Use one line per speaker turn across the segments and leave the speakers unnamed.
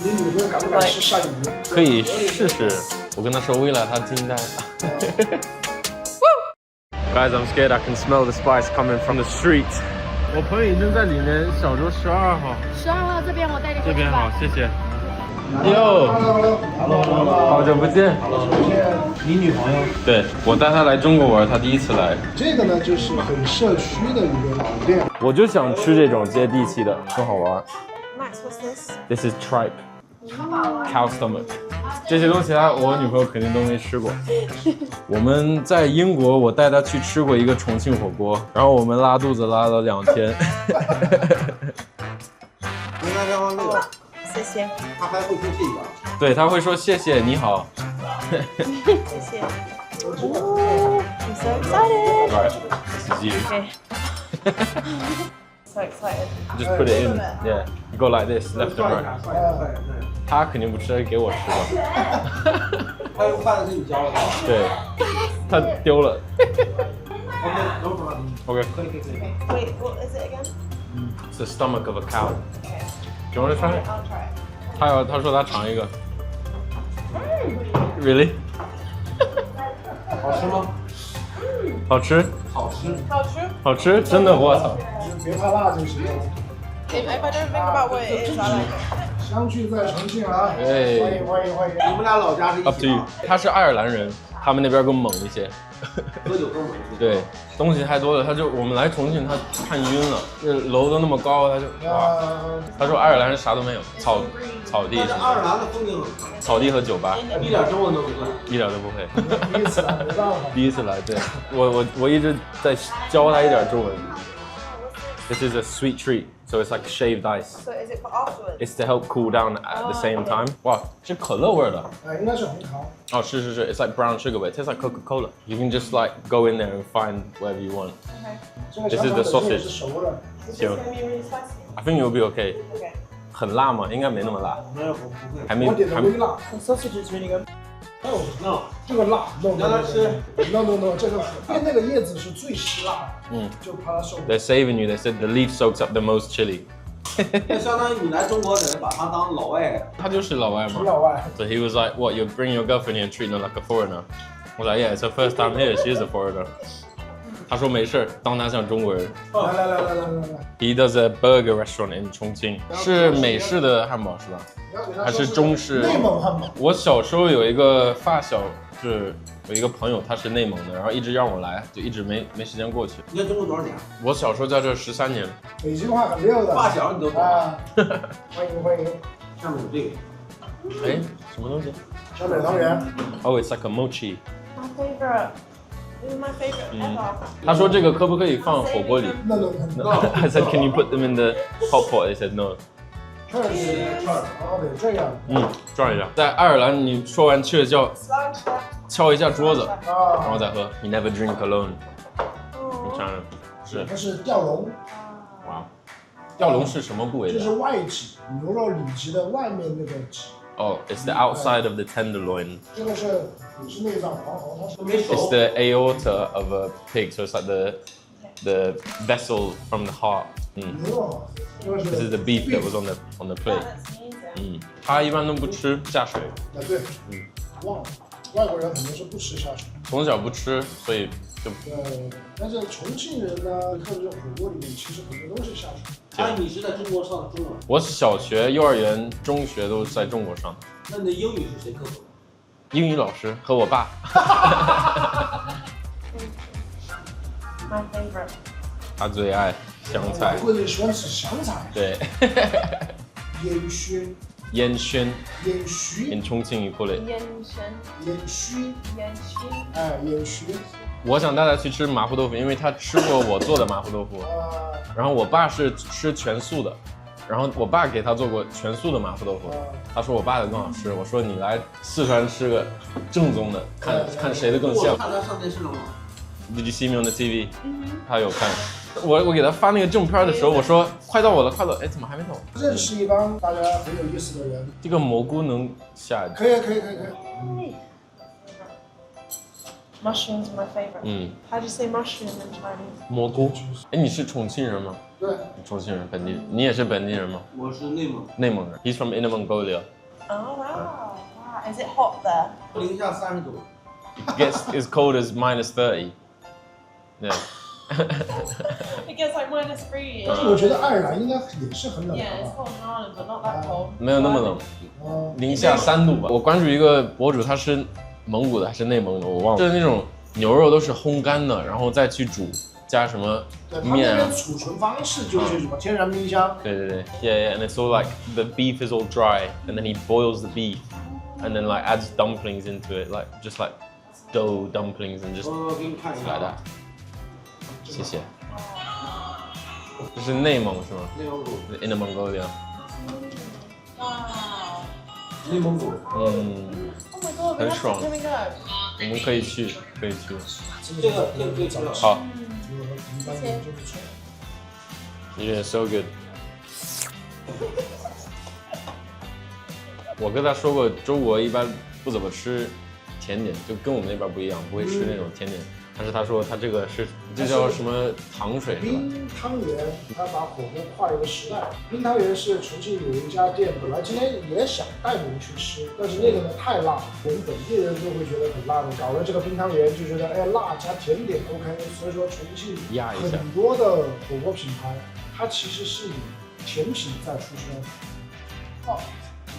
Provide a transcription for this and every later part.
你女朋友敢不敢吃鳝鱼？
可以试试。我跟她说，未来她惊呆了。Guys, I'm scared. I can smell the spice coming from the street. 我朋友已经在里面，小周12号。
12号这边我带你过去吧。
这边好，谢谢。哟 ，Hello， 好久不见。
你女朋友？
对，我带她来中国玩，她第一次来。
这个呢，就是很社区的一个老店。
我就想吃这种接地气的，很好玩。
Max, what's this?
This is tripe, cow stomach. 这些东西我女朋友肯定都没吃过。我们在英国，我带她去吃过一个重庆火锅，然后我们拉肚子拉了2天。
应该让那个，
謝謝。
他還會說謝謝。
對，他會說謝謝，你好。
謝謝。Oh, I'm so excited.
Right, this is you.
Okay. So excited.
Just put it in. Yeah, you go like this, left and right. 他肯定不吃，給我吃吧。
他用筷子給你教的。
對，他丟了。OK.
Wait, what is it again?
It's the stomach of a cow. Do you want to try it?
I'll try it.
他說他嘗一個。Really?
好吃嗎？
好吃？
好吃。
好吃。
好吃？真的，我操！
別怕辣就行了。
If I don't think about what it is, I like it.
相聚在重慶啊！
哎，
歡迎！
你們倆老家是一
Up to
起
you
嗎？
他是愛爾蘭人，他們那邊更猛一些。
喝酒更猛。
對，東西太多了，我們來重慶，他看暈了，這樓都那麼高，哇！他說愛爾蘭人啥都沒有，草地。
但是愛爾蘭的風景很好。
草地和酒吧。
一點中文都不會。
一點都不會。
第一次來，沒辦法。
第一次來，對，我一直在教他一點中文。This is a sweet treat, so it's like shaved ice.
So is it for afterwards?
It's to help cool down at the same time. 哇，是可樂味的。
應該是紅糖。
哦，是。It's like brown sugar, but it tastes like Coca-Cola. You can just like go in there and find whatever you want.
Okay.
This is the sausage.
是熟的。
Is this going to be really spicy?
I think you'll be okay.
Okay.
很辣嗎？應該沒那麼辣。
沒有，我不會。
還沒。
我點的微辣。
The sausage is really good.
No， 這個辣 ，no，
讓他吃。
No， 這個因為那個葉子是最辛辣的，就怕它受不了。
They're saving you. They said the leaf soaks up the most chili.
那相當於你來中國，得把他當老外。
他就是老外嘛。
老外。
So he was like, "What? You bring your girlfriend here and treat her like a foreigner?" I was like, "Yeah, it's her first time here. She is a foreigner." 他說沒事，當他像中國人。
來。
He does a burger restaurant in 重慶，是美式的漢堡是吧？還是中式？
內蒙漢堡。
我小時候有一個發小，是有一個朋友，他是內蒙的，然後一直讓我來，就一直沒時間過去。
你在中國多少年？
我小時候在這13年。
北京話很溜的。
發小你都懂啊？
歡迎。
上面有這個。
哎，什麼東西？
小北湯圓。
Oh, it's like a mochi.
My favorite. This is my favorite ever.
他說這個可不可以放火鍋裡
No.
I said, can you put them in the hot pot? They said no.
這是得這樣。
轉一下。在愛爾蘭，你說完去了叫敲一下桌子，然後再喝。You never drink alone. 你嘗嘗，是。
它是吊龍。
哇，吊龍是什麼部位的？
這是外脊，牛肉里脊的外面那個脊。
Oh, it's the outside of the tenderloin.
這個是內臟黃喉，它是沒熟。
It's the aorta of a pig, so it's like the vessel from the heart. This is the beef that was on the plate. 他一般都不吃下水。
對。忘了，外國人肯定是不吃下水。
從小不吃，所以就。
對，但是重慶人呢，特別是火鍋裡面，其實很多都是下水。
你是在中國上的中文？
我小學、幼兒園、中學都是在中國上的。
那你的英語是誰克服的？
英語老師和我爸。
My favorite.
他最愛香菜。
貴人喜歡吃香菜。
對。
煙燻。
煙燻。
煙燻。
in 重慶 you call it。
煙燻。
哎，煙燻。
我想帶他去吃麻婆豆腐，因為他吃過我做的麻婆豆腐。然後我爸是吃全素的，然後我爸給他做過全素的麻婆豆腐。他說我爸的更好吃，我說你來四川吃個正宗的，看誰的更像。
我看他上電視了嗎？
Did you see me on the TV？ 他有看。我給他發那個正片的時候，我說快到我了，快到！哎，怎麼還沒到？
認識一幫大家很有意思的人。
這個蘑菇能下？
可以。
Mushrooms are my favorite. How do you say mushroom in Chinese?
蘑菇。哎，你是重慶人嗎？
對。
重慶人本地人，你也是本地人嗎？
我是內蒙。
內蒙人。He's from Inner Mongolia.
Oh wow! Wow. Is it hot there?
零下30度。
It gets as cold as -30. Yeah.
It gets like -3.
但是我觉得爱尔兰应该也是很冷
Yeah,
的
it's
吧？
cold in Ireland, but not that cold.
没有那么冷，零下3度吧。我关注一个博主，他是蒙古的还是内蒙的，我忘了。就是那種牛肉都是烘乾的，然後再去煮，加什麼
对，他们
面啊
那邊。儲存方式就是什麼天然冰箱。
對對對 Yeah, and it's all like the beef is all dry, and then he boils the beef, and then like adds dumplings into it, like just like dough dumplings and just
我给你看一下
like that. 謝謝。這是內蒙是嗎？
內蒙古，
In Mongolia.
Wow.
內蒙古。
Oh my god, we have to
strong.
come and go.
我們可以去，可以去。
這個可以吃了。
好。
一般人就不吃。
Yeah, so good. 我跟他說過，中國一般不怎麼吃甜點，就跟我們那邊不一樣，不會吃那種甜點。但是他說他這個是，這叫什麼糖水是吧？
冰湯圓，他把火鍋跨一個時代。冰湯圓是重慶有一家店，本來今天也想帶你們去吃，但是那個呢太辣，我們本地人就會覺得很辣的，搞了這個冰湯圓就覺得哎辣加甜點 OK， 所以說重慶很多的火鍋品牌，它其實是以甜品在出身。
Hot.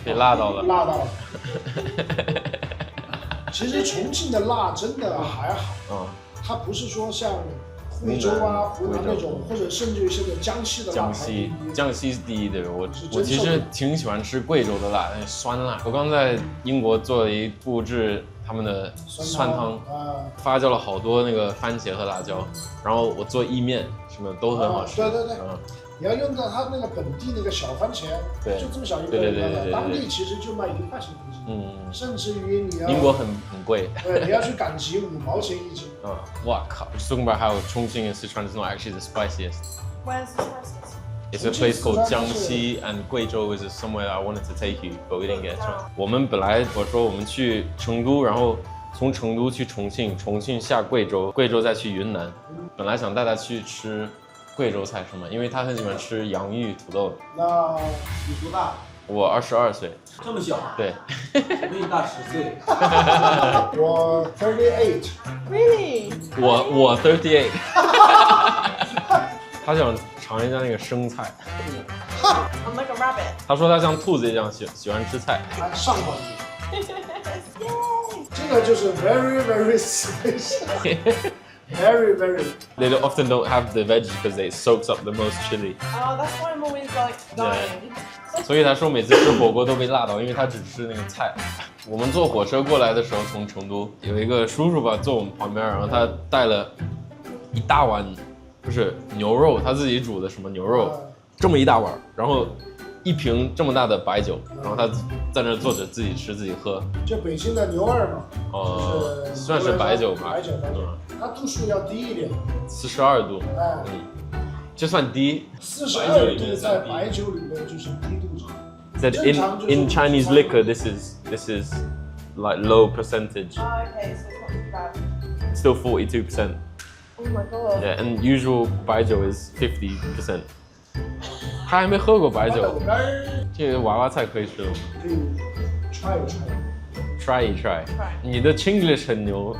被辣到了。
辣到了。其實重慶的辣真的還好。它不是說像惠州啊、湖南那種，或者甚至於現在江西的辣。
江西是第一的，我其實挺喜歡吃貴州的辣，那酸辣。我剛在英國做了一布置他們的酸湯，發酵了好多那個番茄和辣椒，然後我做意麵什麼都很好吃。
對對對。你要用到它那個本地那個小番茄，就這麼小一個，當地其實就賣1塊錢一斤，甚至於你要
英國很貴，
對，你要去趕集5毛錢一斤。
哇靠 ！Talking about how Chongqing and Sichuan is not actually the spiciest.
Where's the spiciest?
It's a place called Jiangxi, and Guizhou is somewhere I wanted to take you, but we didn't get a chance. 我們本來我說我們去成都，然後從成都去重慶，重慶下貴州，貴州再去雲南。本來想帶他去吃貴州菜是嗎？因為他很喜歡吃洋芋土豆。
那
你多大？
我22歲。這
麼小？
對。
我比你大10歲。
我38。
Really？
我38。他想嘗一下那個生菜。
I'm like a rabbit。
他說他像兔子一樣喜歡吃菜。
上網。這個就是 very special。Very.
They often don't have the veggie because it soaks up the most chili.
Oh, that's why I'm always like dying.
所以他說每次吃火鍋都被辣到，因為他只吃那個菜。我們坐火車過來的時候，從成都有一個叔叔吧坐我們旁邊，然後他帶了一大碗，不是牛肉，他自己煮的什麼牛肉，這麼一大碗，然後一瓶這麼大的白酒，然後他在那坐着自己吃自己喝。
就北京的牛二嘛。
算是白酒吧。
白酒。它度數要低一點
，42度。這算低。
42度在白酒裡面就是低度值。
That in Chinese liquor, this is like low percentage.
Oh, okay, so it's not too bad.
Still 42%.
Oh my god.
Yeah, and usual 白酒 is 50%. 他還沒喝過白酒。這個娃娃菜可以吃嗎？
可以 try
一 try。你的 Chinglish 很牛。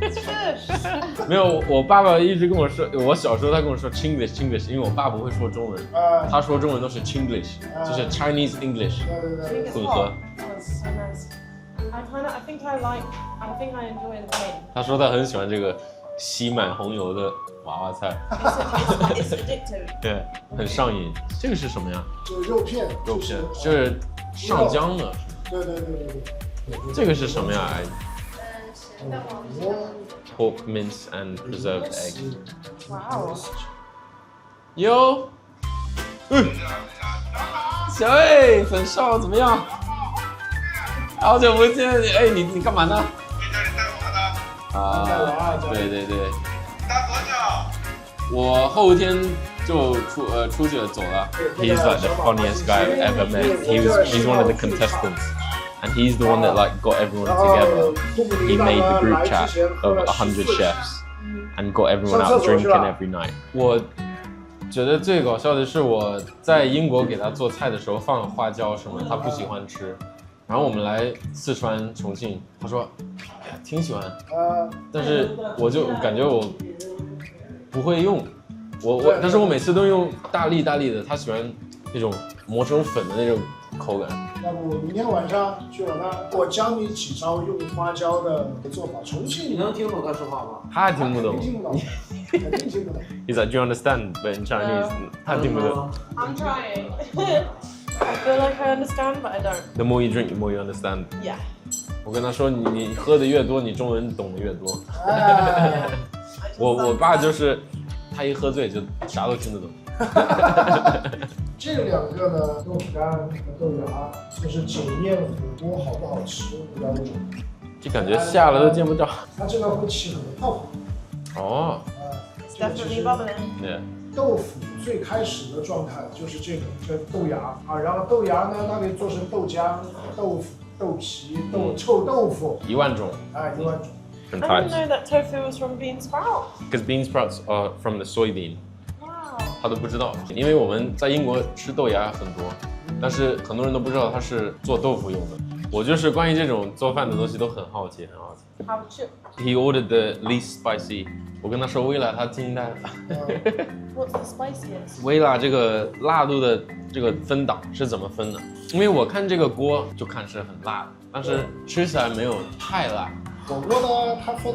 It's good.
沒有，我爸爸一直跟我說，我小時候他跟我說 Chinglish， 因為我爸不會說中文，他說中文都是 Chinglish， 就是 Chinese English 混合。
That's so nice. I think I enjoy the pain.
他說他很喜歡這個吸滿紅油的娃娃菜。
It's addictive.
對，很上癮。這個是什麼呀？
就是肉片。
就是上漿的。
對。
這個是什麼呀？Pork mince and preserved egg.
Wow.
喲，小魏，粉少怎麼樣？好久不見，哎，你幹嘛呢？
去這裡帶娃的。
啊，對。待多久？我後天就出去走了。He's like the funniest guy I've ever met. He's one of the contestants. And he's the one that like got everyone together. He made the group chat of 100 chefs and got everyone out drinking every night. 我覺得最搞笑的是我在英國給他做菜的時候放了花椒什麼，他不喜歡吃，然后我们来四川、重庆，他说哎呀挺喜欢，但是我就感觉我不会用，但是我每次都用大力的，他喜欢那种磨成粉的那种口感。
要不明天晚上去我那，我教你几招用花椒的做法。重庆
你能听懂他说话吗？
他听不懂。
听不懂，肯定听不懂。
He's like, do you understand? But in Chinese, 他听不懂。
I'm trying. I feel like I understand, but I don't.
The more you drink, the more you understand.
Yeah.
我跟他说，你喝的越多，你中文懂得越多。
哎，
我爸就是，他一喝醉就啥都听得懂。
这两个呢，豆腐干和豆芽，就是酒宴火锅好不好吃，不知道为什么。
就感觉下了都见不着。
它这个会起很多泡泡。
哦。
It's definitely bubbling.
Yeah.
豆腐最开始的状态就是这个豆芽啊，然后豆芽呢，它可以做成豆浆、豆腐、豆皮、臭豆腐
10000种。
啊，10000种。
I didn't know that tofu was from bean sprout.
Because bean sprouts are from the soybean.
Wow.
他都不知道，因为我们在英国吃豆芽很多，但是很多人都不知道它是做豆腐用的。我就是关于这种做饭的东西都很好奇，很好奇。
How about you?
He ordered the least spicy. 我跟他说微辣，他惊呆了。
What's the spiciest?
微辣这个辣度的这个分档是怎么分的？因为我看这个锅就看是很辣的，但是吃起来没有太辣。
火锅呢，它分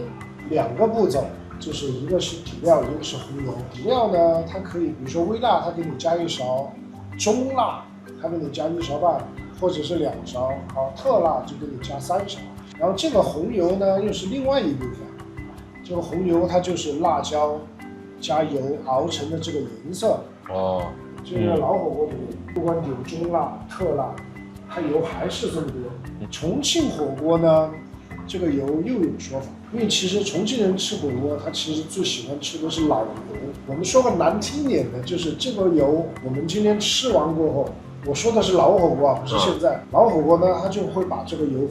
2个步骤，就是一个是底料，一个是红油。底料呢，它可以，比如说微辣，它给你加1勺；中辣，它给你加1勺半，或者是2勺；好，特辣就给你加3勺。然后这个红油呢，又是另外一部分。这个红油它就是辣椒加油熬成的这个颜色。
哦。
这个老火锅里，不管有中辣、特辣，它油还是这么多。重庆火锅呢，这个油又有说法，因为其實重慶人吃火鍋，他其實最喜歡吃的是老油。我們說個難聽點的，就是這個油，我們今天吃完過後，我說的是老火鍋，不是現在。老火鍋呢，他就會把這個油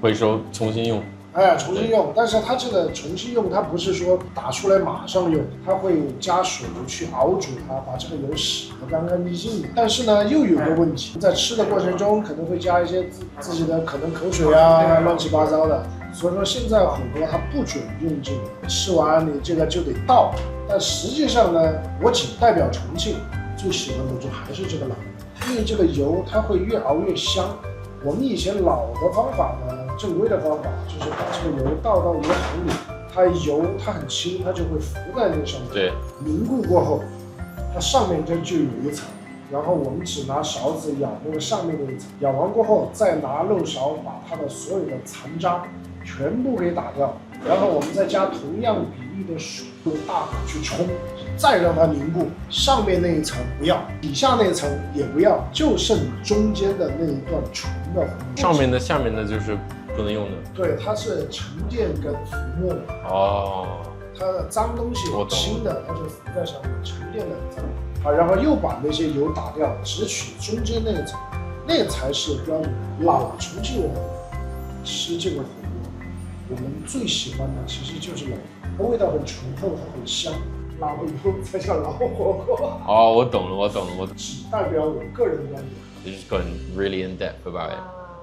回收
重新用。
哎，重新用，但是它這個重新用，它不是說打出來馬上用，它會加水去熬煮它，把這個油洗得乾乾淨淨的。但是呢，又有個問題，在吃的過程中可能會加一些自己的可能口水啊，亂七八糟的。所以說現在火鍋它不准用這個，吃完你這個就得倒。但實際上呢，我僅代表重慶，最喜歡的就還是這個老油，因為這個油它會越熬越香。我們以前老的方法呢，正規的方法就是把這個油倒到一個桶裡，它很輕，它就會浮在那個上面。
對，
凝固過後，它上面就有一層，然後我們只拿勺子舀那個上面那一層，舀完過後再拿漏勺把它的所有的殘渣全部給打掉，然後我們再加同樣比例的水用大火去沖，再讓它凝固，上面那一層不要，底下那一層也不要，就剩中間的那一段純的紅。
上面的、下面的就是不能用的。
對，它是沉澱跟浮沫的。
哦。
它的髒東西有輕的，它就浮在上面，沉澱的很髒。好，然後又把那些油打掉，只取中間那一層，那才是標準。老重慶人吃這個火鍋，我們最喜歡的其實就是老油，它味道很醇厚，它很香。老油才叫老火鍋。
哦，我懂了，
只代表我個人觀點。
They just gone really in depth about it.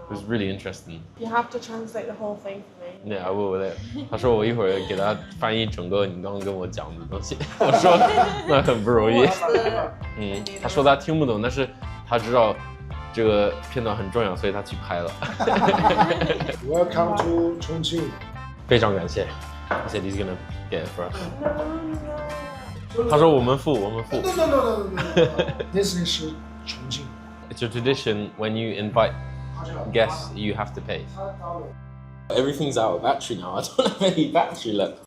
It was really interesting.
You have to translate the whole thing for me.
Yeah, I will. 他說我一會兒給他翻譯整個你剛剛跟我講的東西。我說那很不容易。他說他聽不懂，但是他知道這個片段很重要，所以他去拍了。
Welcome to 重慶。
非常感謝。He said he's gonna get it for us. 他說我們付。
No. This is 重慶。
It's a tradition when you invite guests, you have to pay. Everything's out of battery now. I don't have any battery left.